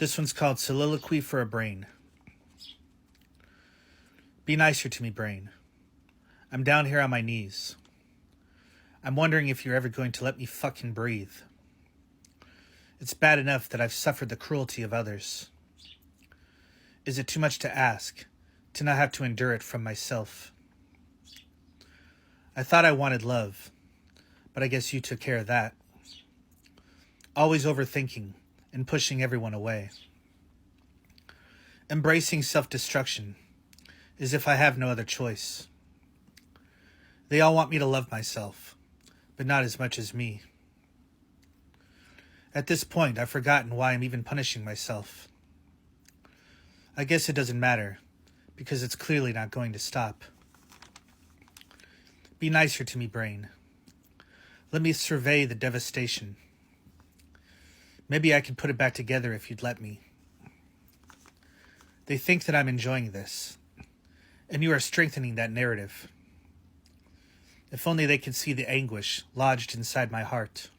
This one's called Soliloquy for a Brain. Be nicer to me, brain. I'm down here on my knees. I'm wondering if you're ever going to let me fucking breathe. It's bad enough that I've suffered the cruelty of others. Is it too much to ask to not have to endure it from myself? I thought I wanted love, but I guess you took care of that. Always overthinking and pushing everyone away. Embracing self-destruction as if I have no other choice. They all want me to love myself, but not as much as me. At this point, I've forgotten why I'm even punishing myself. I guess it doesn't matter, because it's clearly not going to stop. Be nicer to me, brain. Let me survey the devastation. Maybe I could put it back together if you'd let me. They think that I'm enjoying this, and you are strengthening that narrative. If only they could see the anguish lodged inside my heart.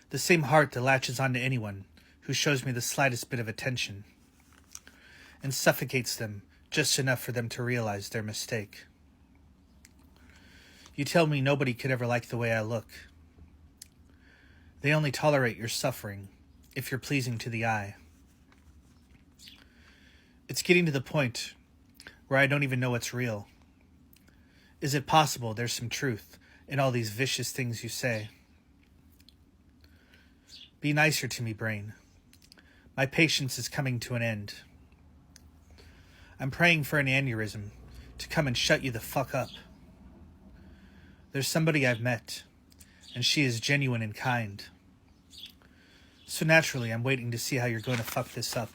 The same heart that latches onto anyone who shows me the slightest bit of attention, and suffocates them just enough for them to realize their mistake. You tell me nobody could ever like the way I look. They only tolerate your suffering if you're pleasing to the eye. It's getting to the point where I don't even know what's real. Is it possible there's some truth in all these vicious things you say? Be nicer to me, brain. My patience is coming to an end. I'm praying for an aneurysm to come and shut you the fuck up. There's somebody I've met, and she is genuine and kind. So naturally, I'm waiting to see how you're going to fuck this up.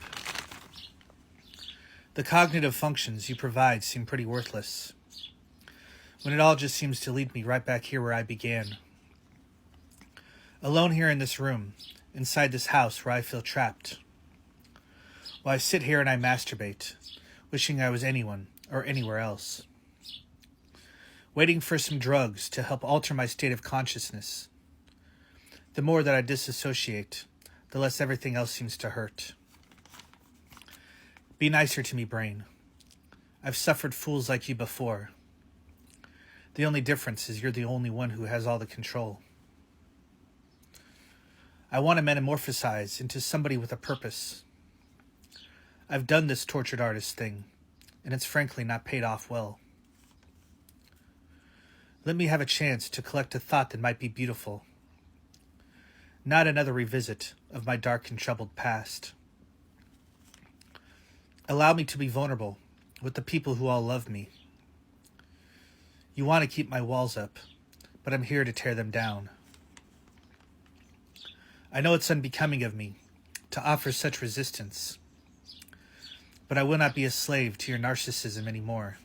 The cognitive functions you provide seem pretty worthless, when it all just seems to lead me right back here where I began. Alone here in this room, inside this house where I feel trapped. While I sit here and I masturbate, wishing I was anyone or anywhere else. Waiting for some drugs to help alter my state of consciousness. The more that I disassociate, the less everything else seems to hurt. Be nicer to me, brain. I've suffered fools like you before. The only difference is you're the only one who has all the control. I want to metamorphosize into somebody with a purpose. I've done this tortured artist thing, and it's frankly not paid off well. Let me have a chance to collect a thought that might be beautiful. Not another revisit of my dark and troubled past. Allow me to be vulnerable with the people who all love me. You want to keep my walls up, but I'm here to tear them down. I know it's unbecoming of me to offer such resistance, but I will not be a slave to your narcissism anymore.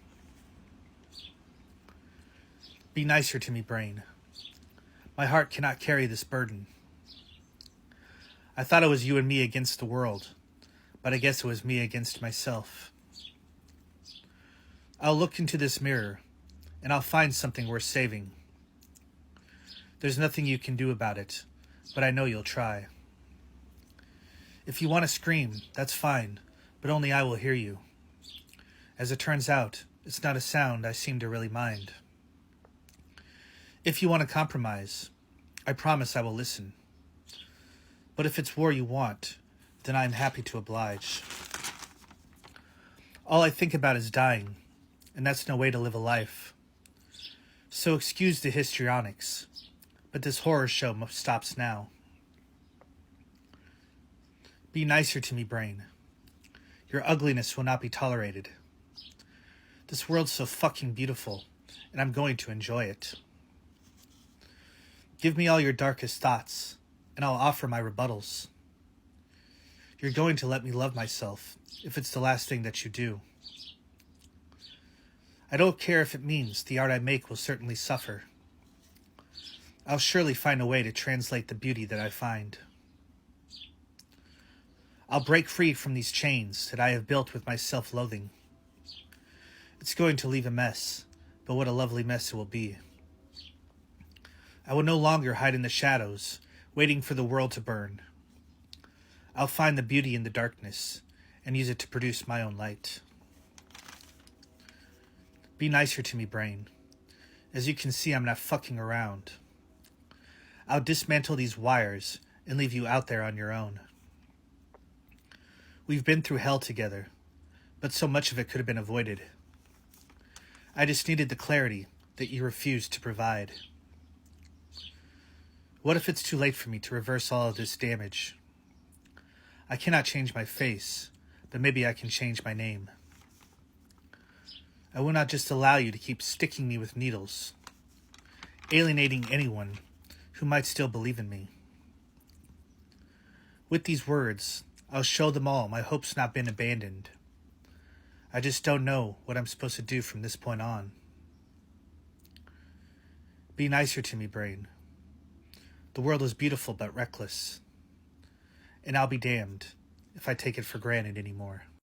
Be nicer to me, brain. My heart cannot carry this burden. I thought it was you and me against the world, but I guess it was me against myself. I'll look into this mirror, and I'll find something worth saving. There's nothing you can do about it, but I know you'll try. If you want to scream, that's fine, but only I will hear you. As it turns out, it's not a sound I seem to really mind. If you want to compromise, I promise I will listen. But if it's war you want, then I am happy to oblige. All I think about is dying, and that's no way to live a life. So excuse the histrionics, but this horror show stops now. Be nicer to me, brain. Your ugliness will not be tolerated. This world's so fucking beautiful, and I'm going to enjoy it. Give me all your darkest thoughts, and I'll offer my rebuttals. You're going to let me love myself, if it's the last thing that you do. I don't care if it means the art I make will certainly suffer. I'll surely find a way to translate the beauty that I find. I'll break free from these chains that I have built with my self-loathing. It's going to leave a mess, but what a lovely mess it will be. I will no longer hide in the shadows, waiting for the world to burn. I'll find the beauty in the darkness and use it to produce my own light. Be nicer to me, brain. As you can see, I'm not fucking around. I'll dismantle these wires and leave you out there on your own. We've been through hell together, but so much of it could have been avoided. I just needed the clarity that you refused to provide. What if it's too late for me to reverse all of this damage? I cannot change my face, but maybe I can change my name. I will not just allow you to keep sticking me with needles, alienating anyone who might still believe in me. With these words, I'll show them all my hope's not been abandoned. I just don't know what I'm supposed to do from this point on. Be nicer to me, brain. The world is beautiful but reckless, and I'll be damned if I take it for granted anymore.